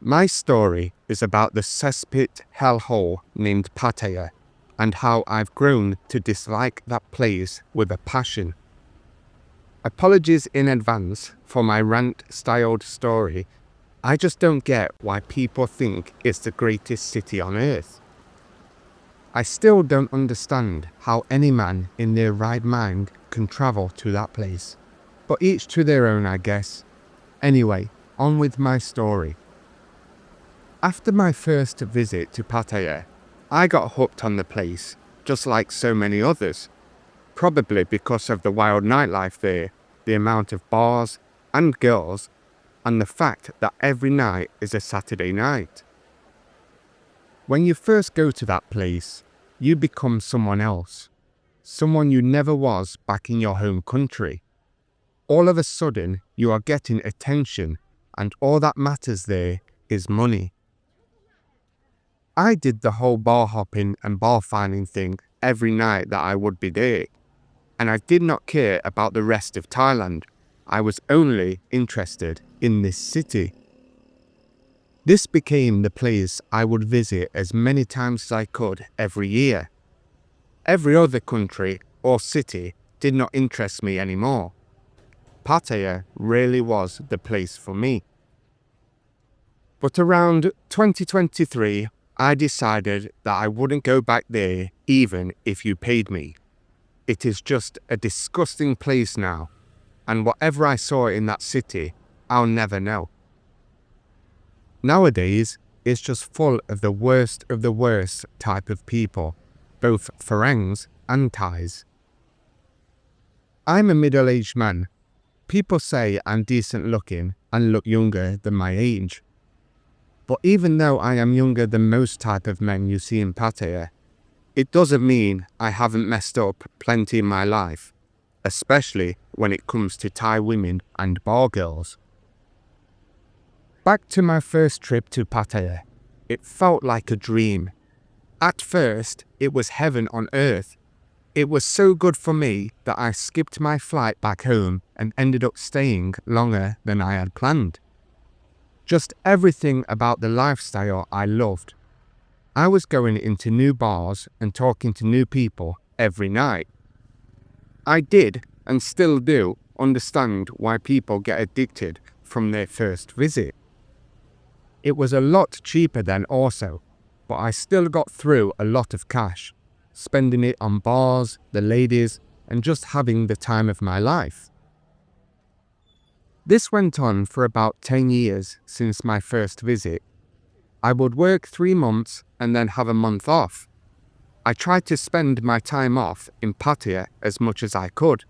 My story is about the CESSPIT hellhole named Pattaya and how I've grown to dislike that place with a passion. Apologies in advance for my rant-styled story. I just don't get why people think it's the greatest city on earth. I still don't understand how any man in their right mind can travel to that place. But each to their own, I guess. Anyway, on with my story. After my first visit to Pattaya, I got hooked on the place, just like so many others. Probably because of the wild nightlife there, the amount of bars and girls, and the fact that every night is a Saturday night. When you first go to that place, you become someone else, someone you never was back in your home country. All of a sudden, you are getting attention, and all that matters there is money. I did the whole bar hopping and bar finding thing every night that I would be there, and I did not care about the rest of Thailand. I was only interested in this city. This became the place I would visit as many times as I could every year. Every other country or city did not interest me anymore. Pattaya really was the place for me. But around 2023, I decided that I wouldn't go back there even if you paid me. It is just a disgusting place now, and whatever I saw in that city, I'll never know. Nowadays, it's just full of the worst type of people, both Farangs and Thais. I'm a middle-aged man. People say I'm decent looking and look younger than my age. But even though I am younger than most type of men you see in Pattaya, it doesn't mean I haven't messed up plenty in my life, especially when it comes to Thai women and bar girls. Back to my first trip to Pattaya, it felt like a dream. At first, it was heaven on earth. It was so good for me that I skipped my flight back home and ended up staying longer than I had planned. Just everything about the lifestyle I loved. I was going into new bars and talking to new people every night. I did, and still do, understand why people get addicted from their first visit. It was a lot cheaper then also, but I still got through a lot of cash, spending it on bars, the ladies, and just having the time of my life. This went on for about 10 years since my first visit. I would work 3 months and then have a month off. I tried to spend my time off in Pattaya as much as I could.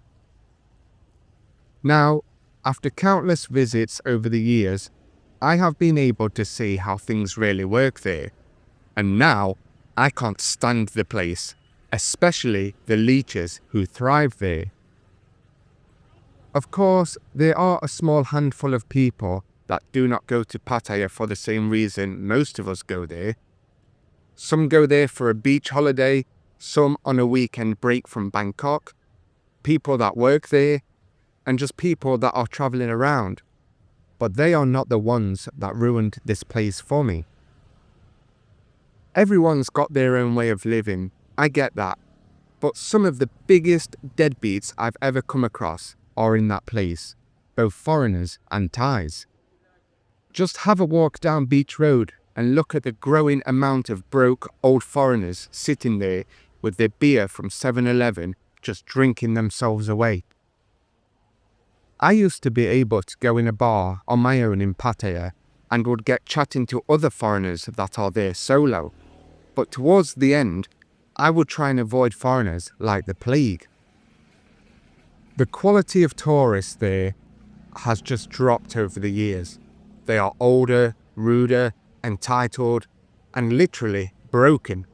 Now, after countless visits over the years, I have been able to see how things really work there. And now, I can't stand the place, especially the leeches who thrive there. Of course, there are a small handful of people that do not go to Pattaya for the same reason most of us go there. Some go there for a beach holiday, some on a weekend break from Bangkok, people that work there, and just people that are travelling around. But they are not the ones that ruined this place for me. Everyone's got their own way of living, I get that. But some of the biggest deadbeats I've ever come across are in that place, both foreigners and Thais. Just have a walk down Beach Road and look at the growing amount of broke old foreigners sitting there with their beer from 7-Eleven just drinking themselves away. I used to be able to go in a bar on my own in Pattaya and would get chatting to other foreigners that are there solo. But towards the end, I would try and avoid foreigners like the plague. The quality of tourists there has just dropped over the years. They are older, ruder, entitled, and literally broken.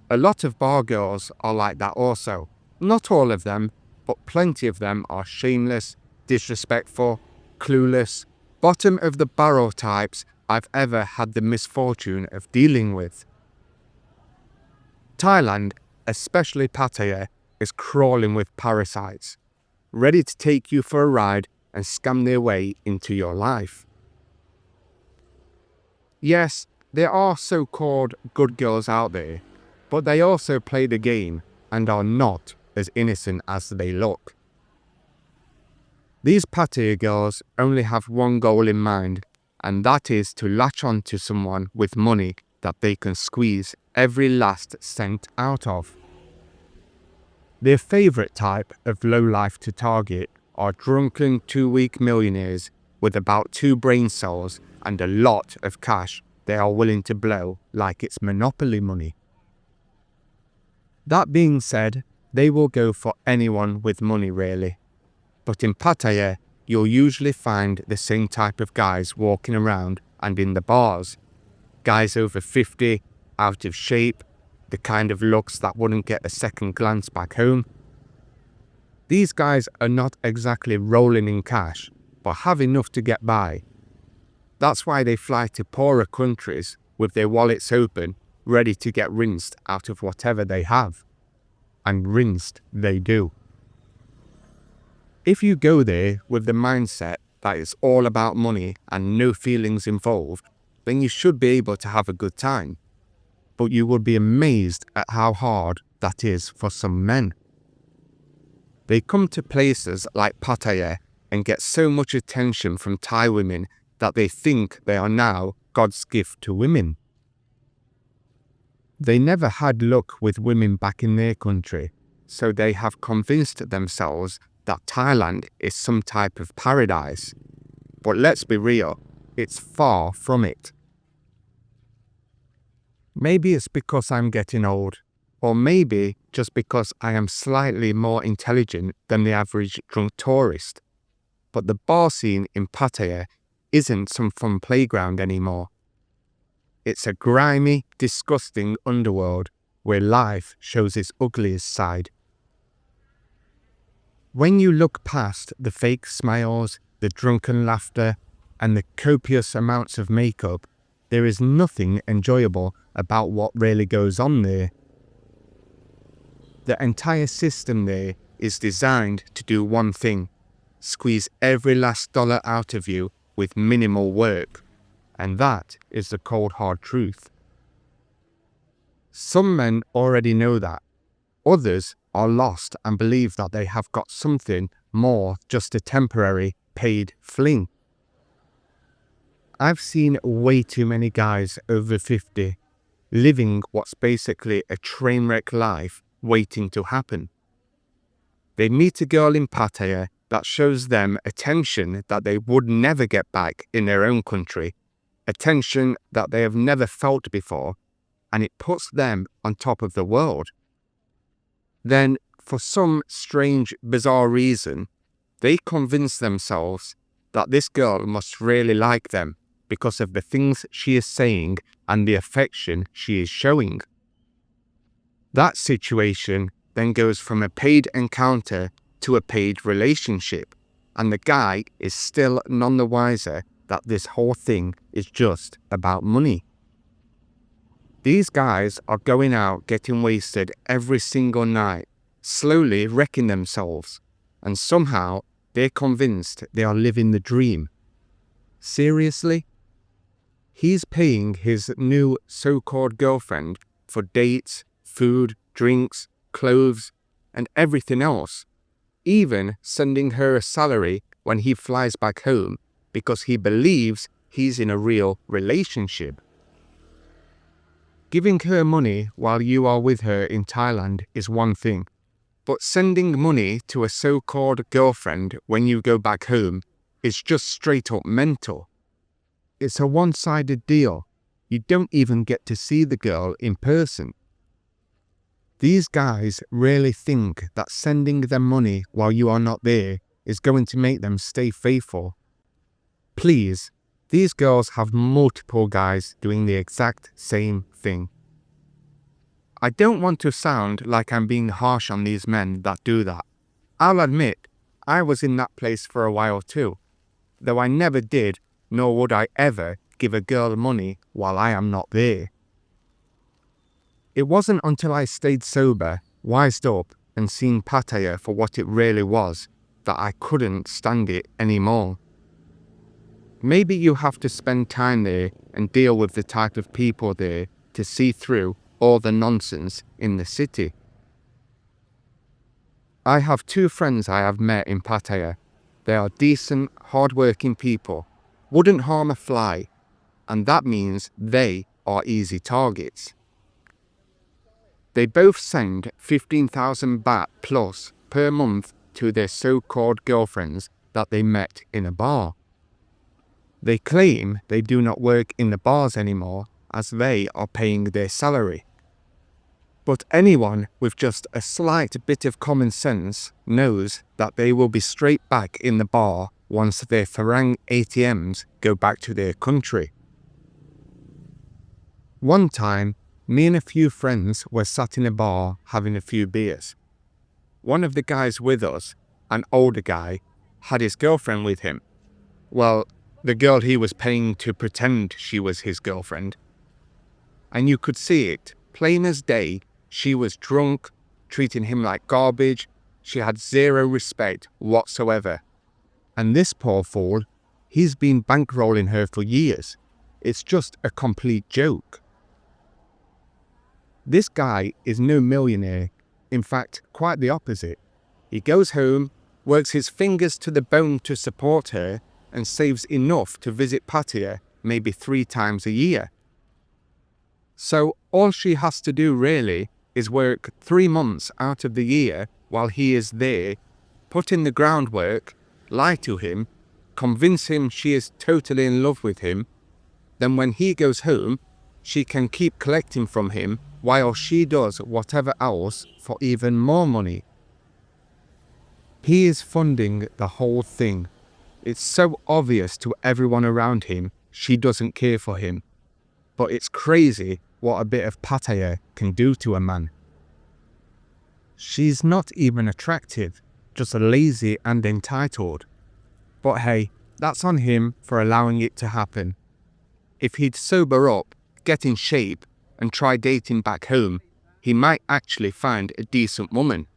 A lot of bar girls are like that also. Not all of them, but plenty of them are shameless, disrespectful, clueless, bottom of the barrel types I've ever had the misfortune of dealing with. Thailand, especially Pattaya, is crawling with parasites, ready to take you for a ride and scam their way into your life. Yes, there are so-called good girls out there, but they also play the game and are not as innocent as they look. These Pattaya girls only have one goal in mind, and that is to latch on to someone with money that they can squeeze every last cent out of. Their favourite type of lowlife to target are drunken 2-week millionaires with about 2 brain cells and a lot of cash they are willing to blow like it's monopoly money. That being said, they will go for anyone with money really. But in Pattaya, you'll usually find the same type of guys walking around and in the bars. Guys over 50, out of shape, the kind of looks that wouldn't get a second glance back home. These guys are not exactly rolling in cash, but have enough to get by. That's why they fly to poorer countries with their wallets open, ready to get rinsed out of whatever they have. And rinsed they do. If you go there with the mindset that it's all about money and no feelings involved, then you should be able to have a good time. But you would be amazed at how hard that is for some men. They come to places like Pattaya and get so much attention from Thai women that they think they are now God's gift to women. They never had luck with women back in their country, so they have convinced themselves that Thailand is some type of paradise. But let's be real, it's far from it. Maybe it's because I'm getting old, or maybe just because I am slightly more intelligent than the average drunk tourist. But the bar scene in Pattaya isn't some fun playground anymore. It's a grimy, disgusting underworld where life shows its ugliest side. When you look past the fake smiles, the drunken laughter, and the copious amounts of makeup, there is nothing enjoyable about what really goes on there. The entire system there is designed to do one thing: squeeze every last dollar out of you with minimal work. And that is the cold hard truth. Some men already know that. Others are lost and believe that they have got something more just a temporary paid fling. I've seen way too many guys over 50 living what's basically a train wreck life waiting to happen. They meet a girl in Pattaya that shows them attention that they would never get back in their own country, attention that they have never felt before, and it puts them on top of the world. Then, for some strange, bizarre reason, they convince themselves that this girl must really like them because of the things she is saying and the affection she is showing. That situation then goes from a paid encounter to a paid relationship, and the guy is still none the wiser that this whole thing is just about money. These guys are going out getting wasted every single night, slowly wrecking themselves, and somehow they're convinced they are living the dream. Seriously? He's paying his new so-called girlfriend for dates, food, drinks, clothes, and everything else, even sending her a salary when he flies back home because he believes he's in a real relationship. Giving her money while you are with her in Thailand is one thing, but sending money to a so-called girlfriend when you go back home is just straight up mental. It's a one-sided deal. You don't even get to see the girl in person. These guys really think that sending them money while you are not there is going to make them stay faithful. Please, these girls have multiple guys doing the exact same thing. I don't want to sound like I'm being harsh on these men that do that. I'll admit, I was in that place for a while too, though I never did, nor would I ever give a girl money while I am not there. It wasn't until I stayed sober, wised up, and seen Pattaya for what it really was that I couldn't stand it anymore. Maybe you have to spend time there and deal with the type of people there to see through all the nonsense in the city. I have 2 friends I have met in Pattaya. They are decent, hard-working people, wouldn't harm a fly, and that means they are easy targets. They both send 15,000 baht plus per month to their so-called girlfriends that they met in a bar. They claim they do not work in the bars anymore as they are paying their salary. But anyone with just a slight bit of common sense knows that they will be straight back in the bar once their Farang ATMs go back to their country. One time, me and a few friends were sat in a bar having a few beers. One of the guys with us, an older guy, had his girlfriend with him. Well, the girl he was paying to pretend she was his girlfriend. And you could see it, plain as day. She was drunk, treating him like garbage. She had zero respect whatsoever. And this poor fool, he's been bankrolling her for years. It's just a complete joke. This guy is no millionaire. In fact, quite the opposite. He goes home, works his fingers to the bone to support her, and saves enough to visit Pattaya maybe 3 times a year. So all she has to do really is work 3 months out of the year while he is there, put in the groundwork, lie to him, convince him she is totally in love with him. Then when he goes home, she can keep collecting from him while she does whatever else for even more money. He is funding the whole thing. It's so obvious to everyone around him she doesn't care for him. But it's crazy what a bit of Pattaya can do to a man. She's not even attractive, just lazy and entitled. But hey, that's on him for allowing it to happen. If he'd sober up, get in shape, and try dating back home, he might actually find a decent woman.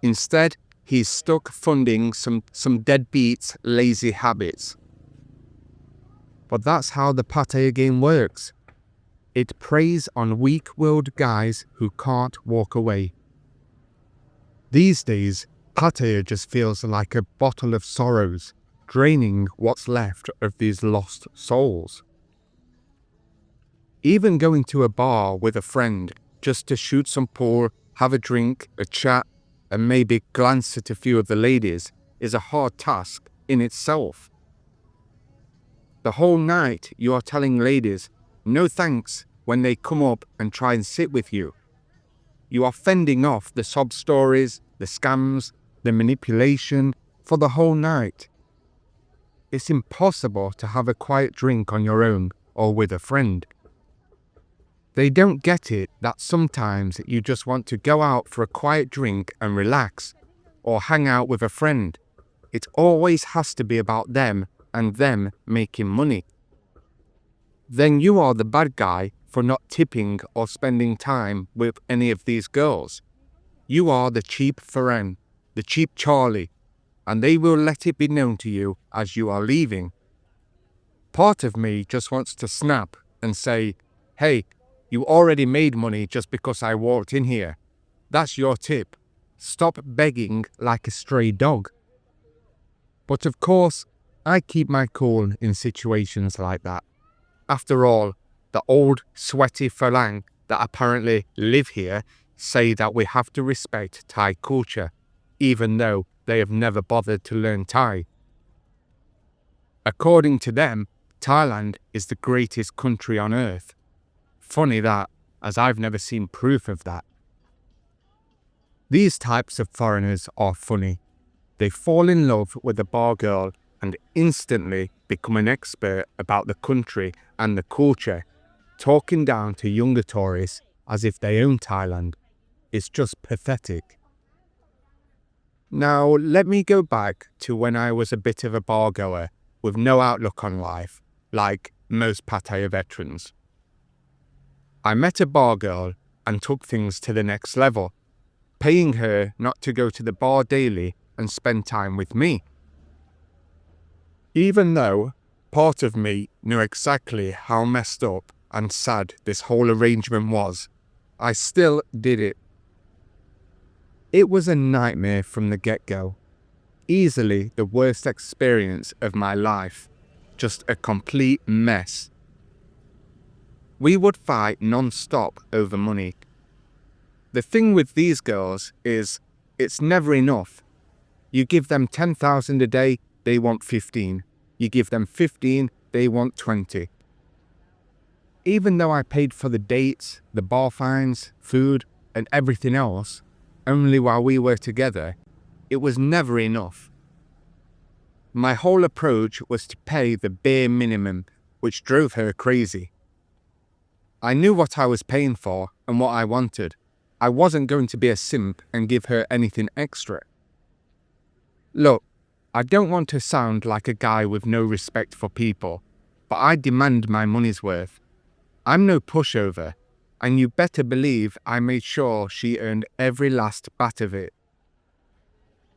Instead, he's stuck funding some deadbeats' lazy habits. But that's how the Pattaya game works. It preys on weak-willed guys who can't walk away. These days, Pattaya just feels like a bottle of sorrows, draining what's left of these lost souls. Even going to a bar with a friend just to shoot some pool, have a drink, a chat, and maybe glance at a few of the ladies is a hard task in itself. The whole night you are telling ladies no thanks when they come up and try and sit with you. You are fending off the sob stories, the scams, the manipulation for the whole night. It's impossible to have a quiet drink on your own or with a friend. They don't get it that sometimes you just want to go out for a quiet drink and relax, or hang out with a friend. It always has to be about them and them making money. Then you are the bad guy for not tipping or spending time with any of these girls. You are the cheap Farang, the cheap Charlie, and they will let it be known to you as you are leaving. Part of me just wants to snap and say, hey, you already made money just because I walked in here. That's your tip. Stop begging like a stray dog. But of course, I keep my cool in situations like that. After all, the old sweaty Farang that apparently live here say that we have to respect Thai culture, even though they have never bothered to learn Thai. According to them, Thailand is the greatest country on earth. Funny that, as I've never seen proof of that. These types of foreigners are funny. They fall in love with a bar girl and instantly become an expert about the country and the culture, talking down to younger tourists as if they own Thailand. It's just pathetic. Now, let me go back to when I was a bit of a bar goer with no outlook on life, like most Pattaya veterans. I met a bar girl and took things to the next level, paying her not to go to the bar daily and spend time with me. Even though part of me knew exactly how messed up and sad this whole arrangement was. I still did it. It was a nightmare from the get-go. Easily the worst experience of my life. Just a complete mess. We would fight non-stop over money. The thing with these girls is, it's never enough. You give them 10,000 a day, they want 15. You give them 15, they want 20. Even though I paid for the dates, the bar fines, food, and everything else, only while we were together, it was never enough. My whole approach was to pay the bare minimum, which drove her crazy. I knew what I was paying for and what I wanted. I wasn't going to be a simp and give her anything extra. Look, I don't want to sound like a guy with no respect for people, but I demand my money's worth. I'm no pushover, and you better believe I made sure she earned every last bat of it.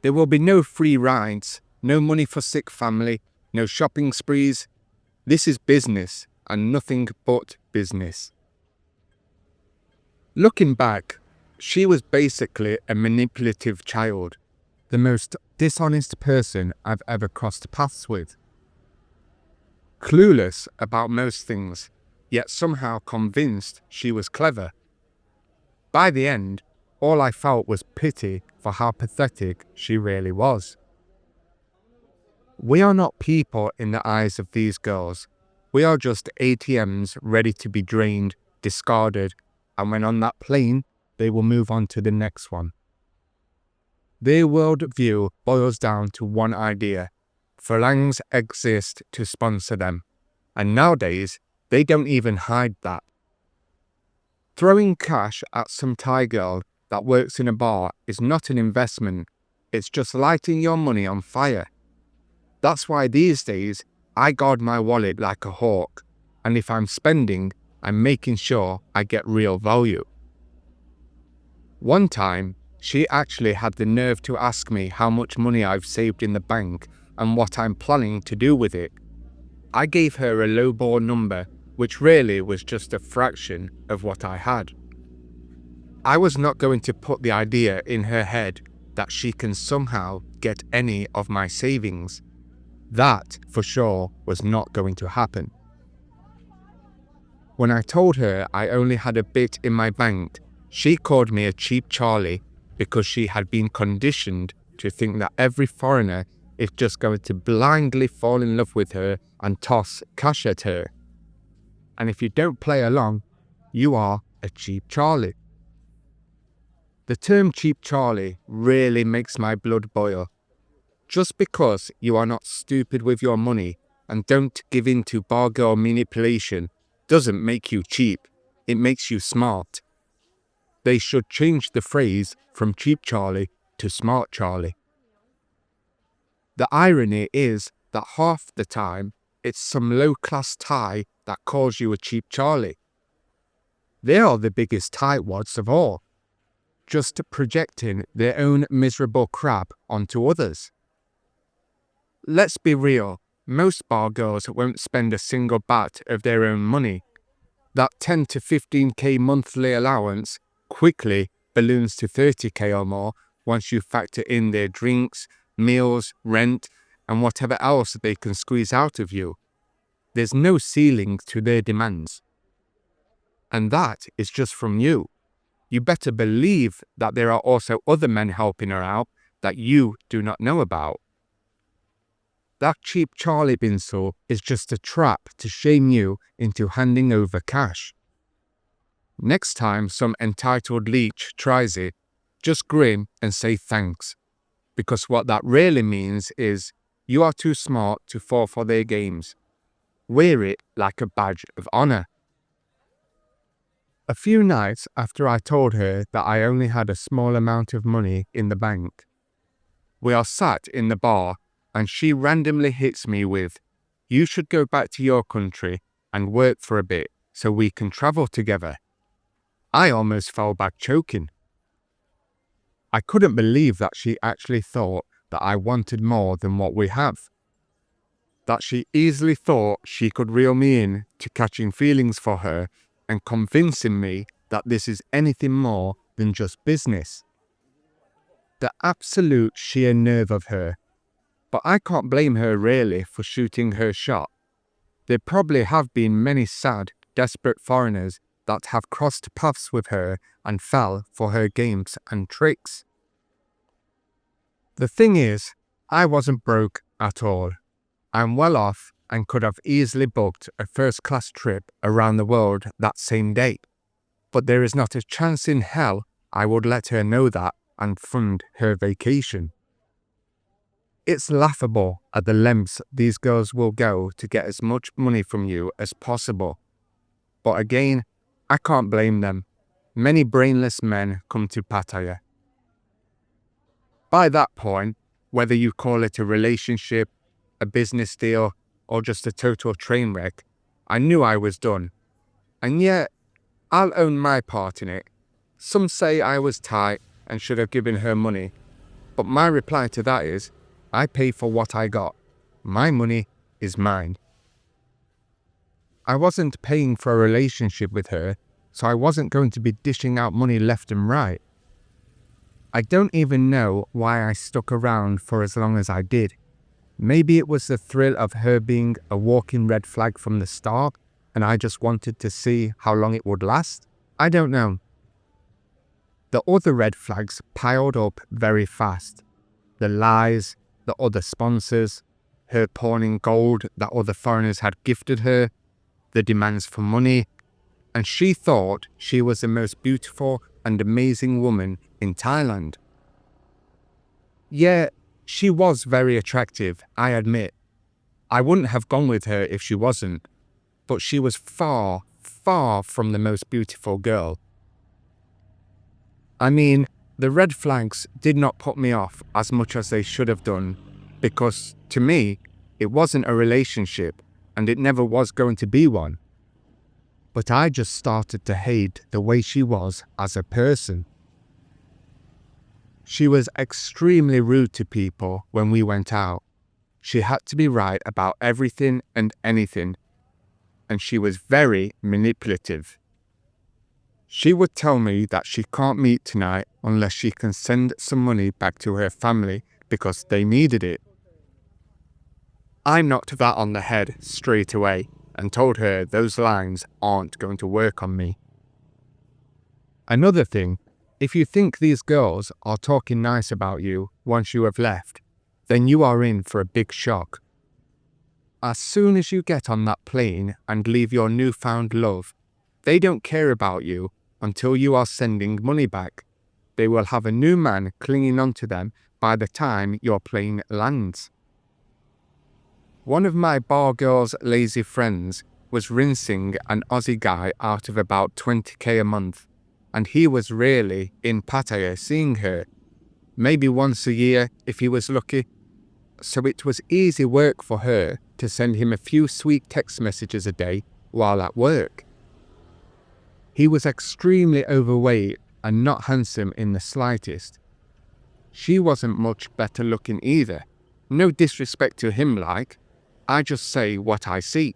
There will be no free rides, no money for sick family, no shopping sprees. This is business, and nothing but business. Looking back, she was basically a manipulative child, the most dishonest person I've ever crossed paths with. Clueless about most things, yet somehow convinced she was clever. By the end, all I felt was pity for how pathetic she really was. We are not people in the eyes of these girls. We are just ATMs ready to be drained, discarded, and when on that plane, they will move on to the next one. Their worldview boils down to one idea: phalangs exist to sponsor them, and nowadays, they don't even hide that. Throwing cash at some Thai girl that works in a bar is not an investment, it's just lighting your money on fire. That's why these days, I guard my wallet like a hawk, and if I'm spending, I'm making sure I get real value. One time, she actually had the nerve to ask me how much money I've saved in the bank and what I'm planning to do with it. I gave her a lowball number, which really was just a fraction of what I had. I was not going to put the idea in her head that she can somehow get any of my savings. That, for sure, was not going to happen. When I told her I only had a bit in my bank, she called me a cheap Charlie because she had been conditioned to think that every foreigner is just going to blindly fall in love with her and toss cash at her. And if you don't play along, you are a cheap Charlie. The term cheap Charlie really makes my blood boil. Just because you are not stupid with your money and don't give in to bar girl manipulation doesn't make you cheap, it makes you smart. They should change the phrase from cheap Charlie to smart Charlie. The irony is that half the time, it's some low-class Thai that calls you a cheap Charlie. They are the biggest tightwads of all, just projecting their own miserable crap onto others. Let's be real, most bar girls won't spend a single baht of their own money. That 10 to 15k monthly allowance quickly balloons to 30k or more once you factor in their drinks, meals, rent, and whatever else they can squeeze out of you. There's no ceiling to their demands. And that is just from you. You better believe that there are also other men helping her out that you do not know about. That cheap Charlie Binsel is just a trap to shame you into handing over cash. Next time some entitled leech tries it, just grin and say thanks. Because what that really means is you are too smart to fall for their games. Wear it like a badge of honor. A few nights after I told her that I only had a small amount of money in the bank, we are sat in the bar and she randomly hits me with, "You should go back to your country and work for a bit so we can travel together." I almost fell back choking. I couldn't believe that she actually thought that I wanted more than what we have. that she easily thought she could reel me in to catching feelings for her and convincing me that this is anything more than just business. The absolute sheer nerve of her. But I can't blame her really for shooting her shot. There probably have been many sad, desperate foreigners that have crossed paths with her and fell for her games and tricks. The thing is, I wasn't broke at all. I'm well off and could have easily booked a first-class trip around the world that same day. But there is not a chance in hell I would let her know that and fund her vacation. It's laughable at the lengths these girls will go to get as much money from you as possible. But again, I can't blame them. Many brainless men come to Pattaya. By that point, whether you call it a relationship, a business deal, or just a total train wreck, I knew I was done. And yet, I'll own my part in it. Some say I was tight and should have given her money. But my reply to that is, I pay for what I got. My money is mine. I wasn't paying for a relationship with her, so I wasn't going to be dishing out money left and right. I don't even know why I stuck around for as long as I did. Maybe it was the thrill of her being a walking red flag from the start, and I just wanted to see how long it would last. I don't know. The other red flags piled up very fast. The lies, the other sponsors, her pawning gold that other foreigners had gifted her, the demands for money, and she thought she was the most beautiful and amazing woman in Thailand. Yeah, she was very attractive, I admit. I wouldn't have gone with her if she wasn't, but she was far, far from the most beautiful girl. I mean, the red flags did not put me off as much as they should have done, because, to me, it wasn't a relationship, and it never was going to be one. But I just started to hate the way she was as a person. She was extremely rude to people when we went out. She had to be right about everything and anything, and she was very manipulative. She would tell me that she can't meet tonight unless she can send some money back to her family because they needed it. I knocked that on the head straight away and told her those lines aren't going to work on me. Another thing, if you think these girls are talking nice about you once you have left, then you are in for a big shock. As soon as you get on that plane and leave your newfound love, they don't care about you until you are sending money back. They will have a new man clinging onto them by the time your plane lands. One of my bar girl's lazy friends was rinsing an Aussie guy out of about 20k a month, and he was really in Pattaya seeing her, maybe once a year if he was lucky. So it was easy work for her to send him a few sweet text messages a day while at work. He was extremely overweight and not handsome in the slightest. She wasn't much better looking either. No disrespect to him like, I just say what I see.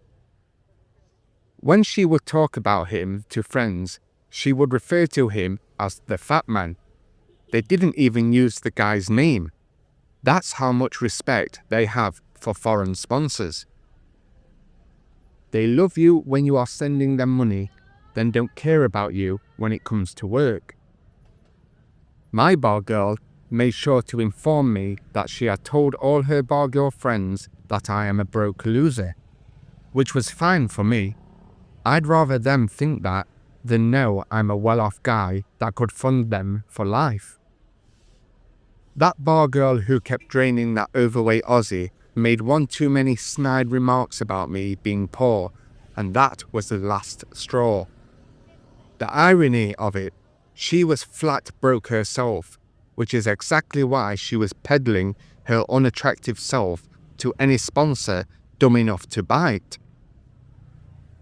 When she would talk about him to friends, she would refer to him as the fat man. They didn't even use the guy's name. That's how much respect they have for foreign sponsors. They love you when you are sending them money, then don't care about you when it comes to work. My bar girl made sure to inform me that she had told all her bar girl friends that I am a broke loser, which was fine for me. I'd rather them think that than know I'm a well-off guy that could fund them for life. That bar girl who kept draining that overweight Aussie made one too many snide remarks about me being poor, and that was the last straw. The irony of it, she was flat broke herself, which is exactly why she was peddling her unattractive self to any sponsor dumb enough to bite.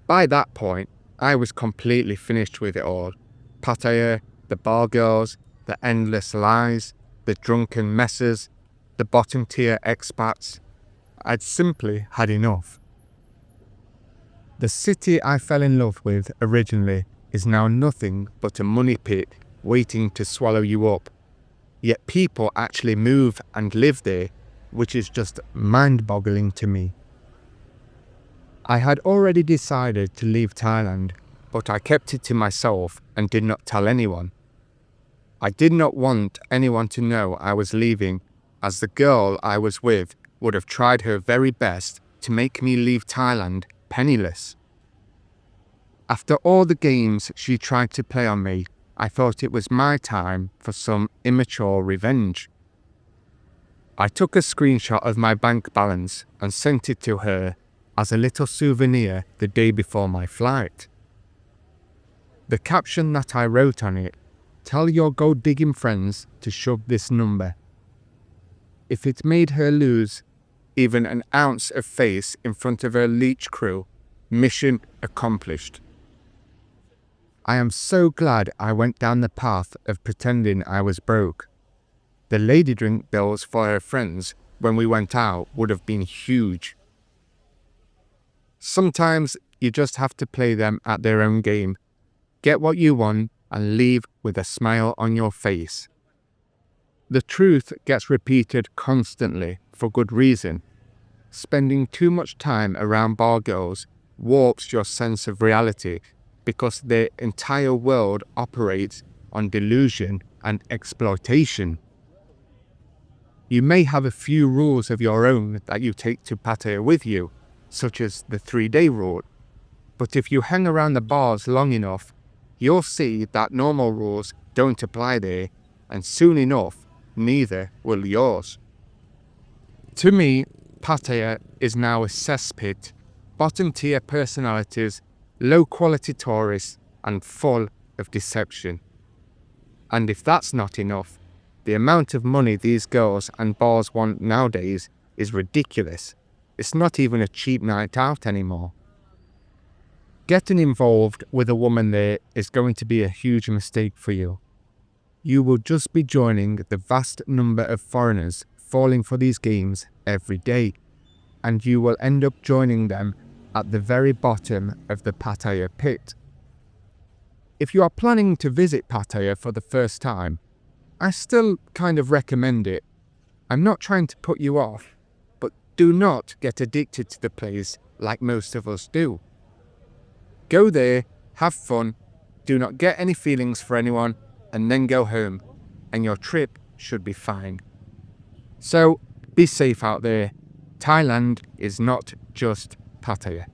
By that point, I was completely finished with it all. Pattaya, the bar girls, the endless lies, the drunken messes, the bottom tier expats. I'd simply had enough. The city I fell in love with originally is now nothing but a money pit waiting to swallow you up. Yet people actually move and live there, which is just mind-boggling to me. I had already decided to leave Thailand, but I kept it to myself and did not tell anyone. I did not want anyone to know I was leaving, as the girl I was with would have tried her very best to make me leave Thailand penniless. After all the games she tried to play on me, I thought it was my time for some immature revenge. I took a screenshot of my bank balance and sent it to her as a little souvenir the day before my flight. The caption that I wrote on it: "Tell your gold-digging friends to shove this number." If it made her lose even an ounce of face in front of her leech crew, mission accomplished. I am so glad I went down the path of pretending I was broke. The lady drink bills for her friends when we went out would have been huge. Sometimes you just have to play them at their own game, get what you want, and leave with a smile on your face. The truth gets repeated constantly for good reason. Spending too much time around bar girls warps your sense of reality because their entire world operates on delusion and exploitation. You may have a few rules of your own that you take to Pattaya with you, such as the 3-day rule, but if you hang around the bars long enough, you'll see that normal rules don't apply there, and soon enough, neither will yours. To me, Pattaya is now a cesspit, bottom-tier personalities, low-quality tourists, and full of deception. And if that's not enough, the amount of money these girls and bars want nowadays is ridiculous. It's not even a cheap night out anymore. Getting involved with a woman there is going to be a huge mistake for you. You will just be joining the vast number of foreigners falling for these games every day, and you will end up joining them at the very bottom of the Pattaya pit. If you are planning to visit Pattaya for the first time, I still kind of recommend it. I'm not trying to put you off, but do not get addicted to the place like most of us do. Go there, have fun, do not get any feelings for anyone, and then go home, and your trip should be fine. So, be safe out there. Thailand is not just Pattaya.